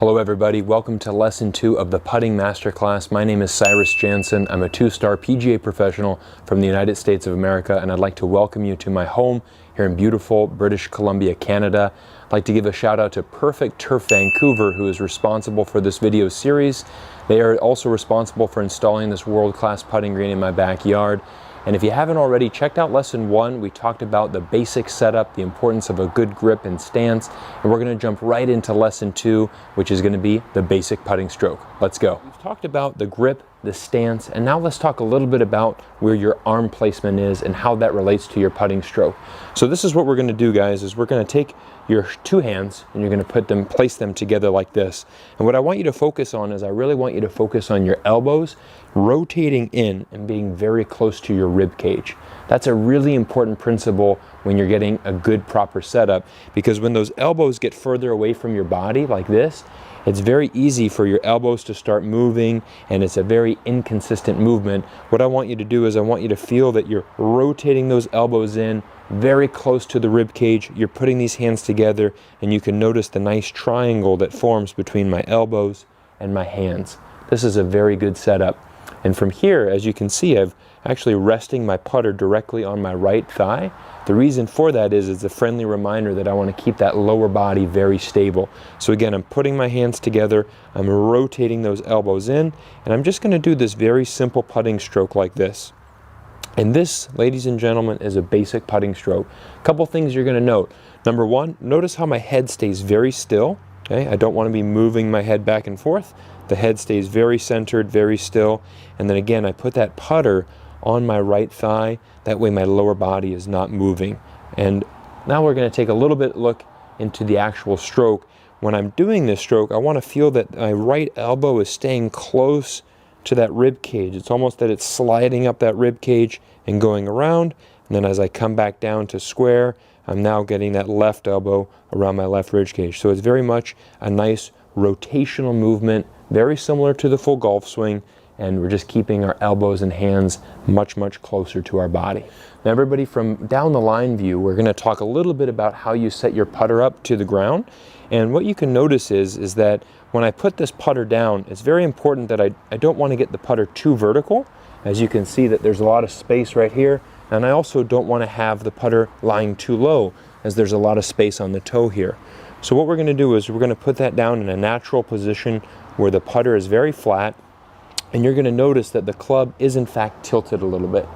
Hello everybody, welcome to lesson 2 of the Putting Masterclass. My name is Cyrus Janssen. I'm a 2-star PGA professional from the United States of America, and I'd like to welcome you to my home here in beautiful British Columbia, Canada. I'd like to give a shout out to Perfect Turf Vancouver, who is responsible for this video series. They are also responsible for installing this world-class putting green in my backyard. And if you haven't already checked out lesson 1, we talked about the basic setup, the importance of a good grip and stance, and we're going to jump right into lesson 2, which is going to be the basic putting stroke. Let's go. We've talked about the grip, the stance, and now let's talk a little bit about where your arm placement is and how that relates to your putting stroke. So this is what we're going to do, guys, is we're going to take your two hands and you're going to place them together like this. And what I want you to focus on is I really want you to focus on your elbows rotating in and being very close to your rib cage. That's a really important principle when you're getting a good proper setup, because when those elbows get further away from your body like this, it's very easy for your elbows to start moving, and it's a very inconsistent movement. What I want you to do is I want you to feel that you're rotating those elbows in very close to the rib cage. You're putting these hands together, and you can notice the nice triangle that forms between my elbows and my hands. This is a very good setup. And from here, as you can see, I've actually resting my putter directly on my right thigh. The reason for that is it's a friendly reminder that I want to keep that lower body very stable. So again, I'm putting my hands together, I'm rotating those elbows in, and I'm just going to do this very simple putting stroke like this. And this, ladies and gentlemen, is a basic putting stroke. A couple things you're going to note. Number one, notice how my head stays very still. Okay, I don't want to be moving my head back and forth. The head stays very centered, very still. And then again, I put that putter on my right thigh. That way my lower body is not moving. And now we're going to take a little bit look into the actual stroke. When I'm doing this stroke, I want to feel that my right elbow is staying close to that rib cage. It's almost that it's sliding up that rib cage and going around. And then as I come back down to square, I'm now getting that left elbow around my left rib cage. So it's very much a nice rotational movement, very similar to the full golf swing, and we're just keeping our elbows and hands much, much closer to our body. Now everybody, from down the line view, we're going to talk a little bit about how you set your putter up to the ground. And what you can notice is that when I put this putter down, it's very important that I don't want to get the putter too vertical. As you can see that there's a lot of space right here, and I also don't want to have the putter lying too low, as there's a lot of space on the toe here. So what we're going to do is we're going to put that down in a natural position where the putter is very flat, and you're going to notice that the club is in fact tilted a little bit.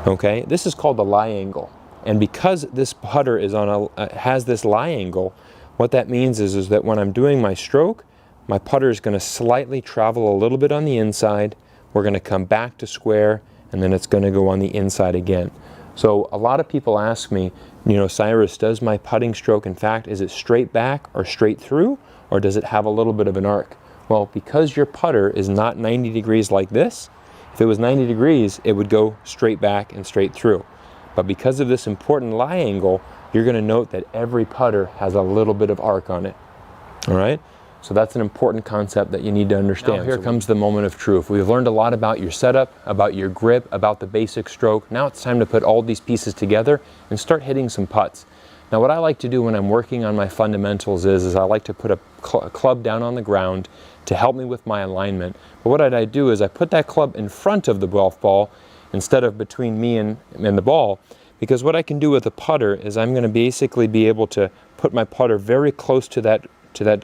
Okay, this is called the lie angle, and because this putter is on has this lie angle, what that means is that when I'm doing my stroke, my putter is going to slightly travel a little bit on the inside. We're going to come back to square, and then it's going to go on the inside again. So a lot of people ask me, you know, Cyrus, does my putting stroke, in fact, is it straight back or straight through, or does it have a little bit of an arc? Well, because your putter is not 90 degrees like this, if it was 90 degrees, it would go straight back and straight through. But because of this important lie angle, you're going to note that every putter has a little bit of arc on it. All right? So that's an important concept that you need to understand. Now here comes the moment of truth. We've learned a lot about your setup, about your grip, about the basic stroke. Now it's time to put all these pieces together and start hitting some putts. Now what I like to do when I'm working on my fundamentals is I like to put a club down on the ground to help me with my alignment. But what I do is I put that club in front of the golf ball instead of between me and the ball, because what I can do with a putter is I'm going to basically be able to put my putter very close to that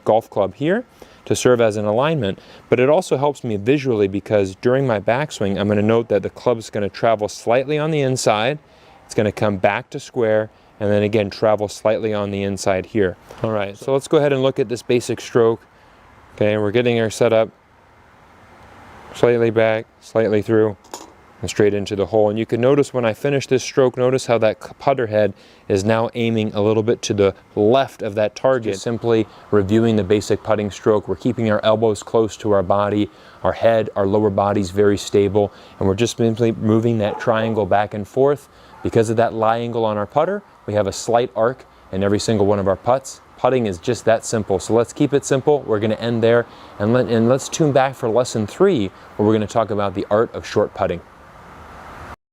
golf club here to serve as an alignment. But it also helps me visually, because during my backswing I'm going to note that the club is going to travel slightly on the inside, it's going to come back to square, and then again travel slightly on the inside here. All right, so let's go ahead and look at this basic stroke. Okay, we're getting our setup slightly back, slightly through, and straight into the hole. And you can notice when I finish this stroke, notice how that putter head is now aiming a little bit to the left of that target. Just simply reviewing the basic putting stroke, we're keeping our elbows close to our body, our head, our lower body's very stable, and we're just simply moving that triangle back and forth. Because of that lie angle on our putter, we have a slight arc in every single one of our putts. Putting is just that simple. So let's keep it simple. We're going to end there, and let's tune back for lesson 3, where we're going to talk about the art of short putting.